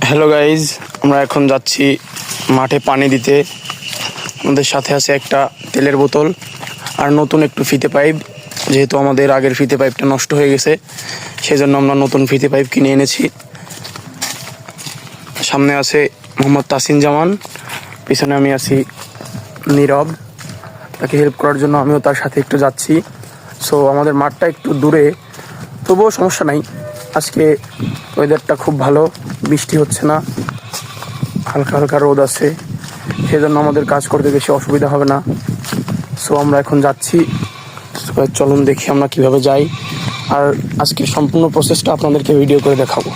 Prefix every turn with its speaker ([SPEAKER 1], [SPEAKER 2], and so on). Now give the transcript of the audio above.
[SPEAKER 1] Hello guys, আমরা এখন যাচ্ছি মাঠে পানি দিতে। আমাদের সাথে আছে একটা তেলের বোতল আর নতুন একটু ফিতে পাইপ, যেহেতু আমাদের আগের ফিতে পাইপটা নষ্ট হয়ে গেছে সেজন্য আমরা নতুন ফিতে পাইপ কিনে এনেছি। সামনে আছে মোহাম্মদ তাসিন জামান, পিছনে আমি আছি নীরব, তাকে হেল্প করার জন্য আমিও তার সাথে একটু যাচ্ছি। সো আমাদের মাঠটা একটু দূরে, তবুও সমস্যা নাই। আজকে ওয়েদারটা খুব ভালো, বৃষ্টি হচ্ছে না, হালকা হালকা রোদ আছে, সেজন্য আমাদের কাজ করতে বেশি অসুবিধা হবে না। সো আমরা এখন যাচ্ছি, চলুন দেখি আমরা কিভাবে যাই, আর আজকে সম্পূর্ণ প্রসেসটা আপনাদেরকে ভিডিও করে দেখাবো।